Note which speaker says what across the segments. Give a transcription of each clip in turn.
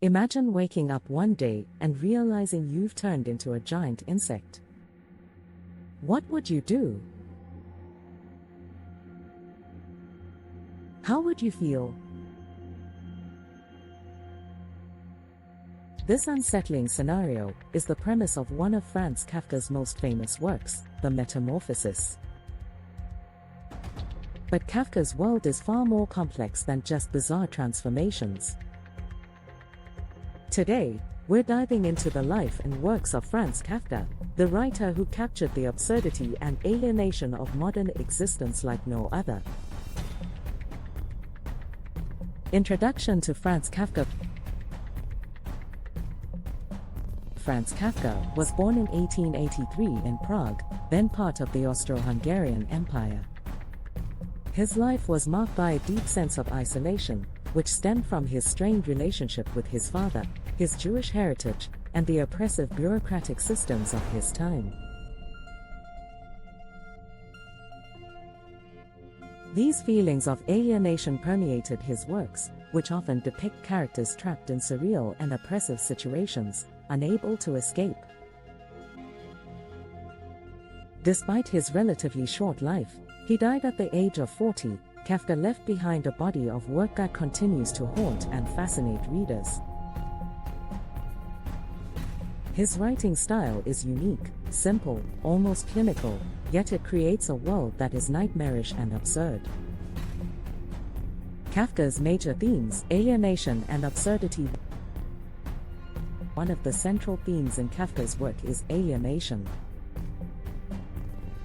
Speaker 1: Imagine waking up one day and realizing you've turned into a giant insect. What would you do? How would you feel? This unsettling scenario is the premise of one of Franz Kafka's most famous works, the Metamorphosis. But Kafka's world is far more complex than just bizarre transformations. Today, we're diving into the life and works of Franz Kafka, the writer who captured the absurdity and alienation of modern existence like no other. Introduction to Franz Kafka. Franz Kafka was born in 1883 in Prague, then part of the Austro-Hungarian Empire. His life was marked by a deep sense of isolation, which stemmed from his strained relationship with his father, his Jewish heritage, and the oppressive bureaucratic systems of his time. These feelings of alienation permeated his works, which often depict characters trapped in surreal and oppressive situations, unable to escape. Despite his relatively short life, he died at the age of 40. Kafka left behind a body of work that continues to haunt and fascinate readers. His writing style is unique, simple, almost clinical, yet it creates a world that is nightmarish and absurd. Kafka's major themes, alienation and absurdity. One of the central themes in Kafka's work is alienation.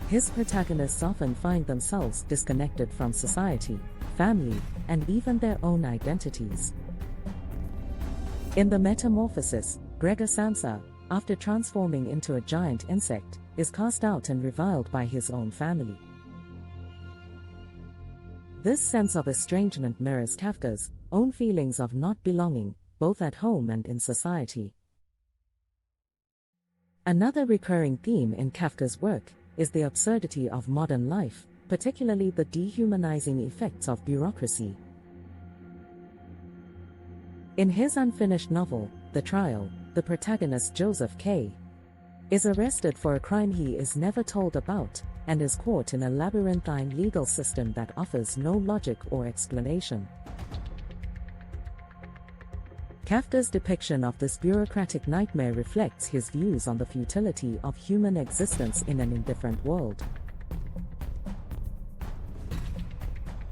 Speaker 1: His protagonists often find themselves disconnected from society, family, and even their own identities. In the Metamorphosis, Gregor Samsa, after transforming into a giant insect, is cast out and reviled by his own family. This sense of estrangement mirrors Kafka's own feelings of not belonging, both at home and in society. Another recurring theme in Kafka's work is the absurdity of modern life, particularly the dehumanizing effects of bureaucracy. In his unfinished novel, The Trial, the protagonist Joseph K. is arrested for a crime he is never told about, and is caught in a labyrinthine legal system that offers no logic or explanation. Kafka's depiction of this bureaucratic nightmare reflects his views on the futility of human existence in an indifferent world.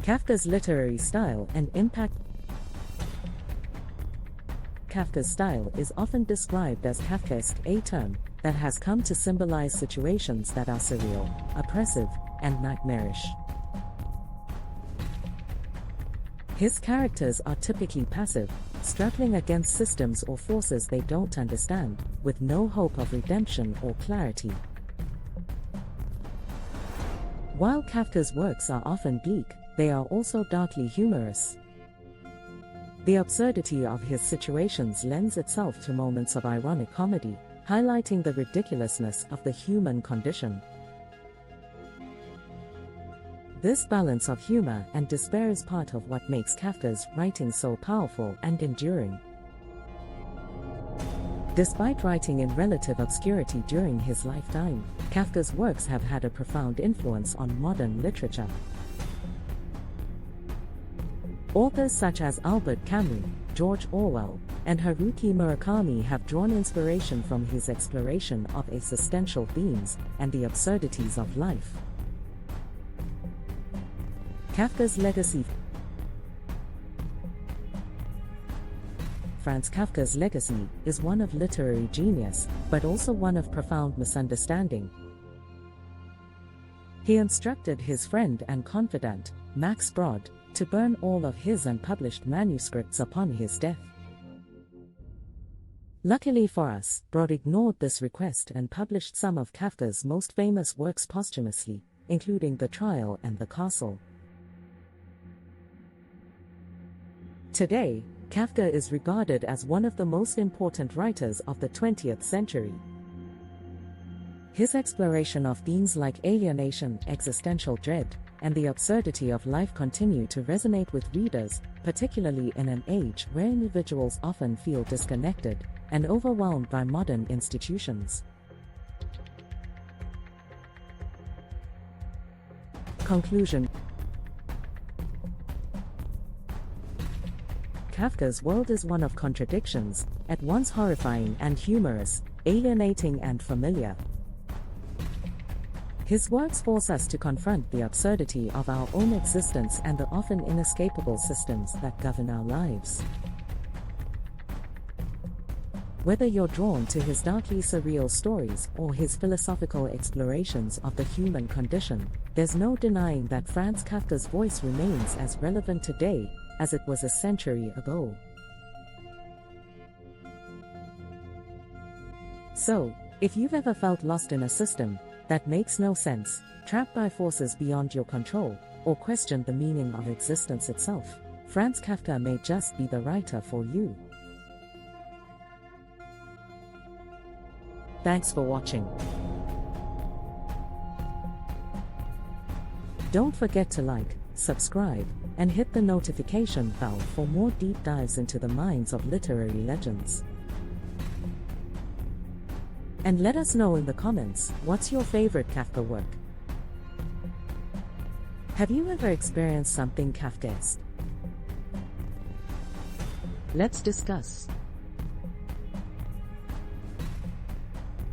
Speaker 1: Kafka's literary style and impact. Kafka's style is often described as Kafkaesque, a term that has come to symbolize situations that are surreal, oppressive, and nightmarish. His characters are typically passive, struggling against systems or forces they don't understand, with no hope of redemption or clarity. While Kafka's works are often bleak, they are also darkly humorous. The absurdity of his situations lends itself to moments of ironic comedy, highlighting the ridiculousness of the human condition. This balance of humor and despair is part of what makes Kafka's writing so powerful and enduring. Despite writing in relative obscurity during his lifetime, Kafka's works have had a profound influence on modern literature. Authors such as Albert Camus, George Orwell, and Haruki Murakami have drawn inspiration from his exploration of existential themes and the absurdities of life. Kafka's legacy. Franz Kafka's legacy is one of literary genius, but also one of profound misunderstanding. He instructed his friend and confidant, Max Brod, to burn all of his unpublished manuscripts upon his death. Luckily for us, Brod ignored this request and published some of Kafka's most famous works posthumously, including The Trial and The Castle. Today, Kafka is regarded as one of the most important writers of the 20th century. His exploration of themes like alienation, existential dread, and the absurdity of life continue to resonate with readers, particularly in an age where individuals often feel disconnected and overwhelmed by modern institutions. Conclusion. Kafka's world is one of contradictions, at once horrifying and humorous, alienating and familiar. His works force us to confront the absurdity of our own existence and the often inescapable systems that govern our lives. Whether you're drawn to his darkly surreal stories or his philosophical explorations of the human condition, there's no denying that Franz Kafka's voice remains as relevant today as it was a century ago. So, if you've ever felt lost in a system that makes no sense, trapped by forces beyond your control, or questioned the meaning of existence itself, Franz Kafka may just be the writer for you. Thanks for watching. Don't forget to like, subscribe, and hit the notification bell for more deep dives into the minds of literary legends. And let us know in the comments, what's your favorite Kafka work? Have you ever experienced something Kafkaesque? Let's discuss.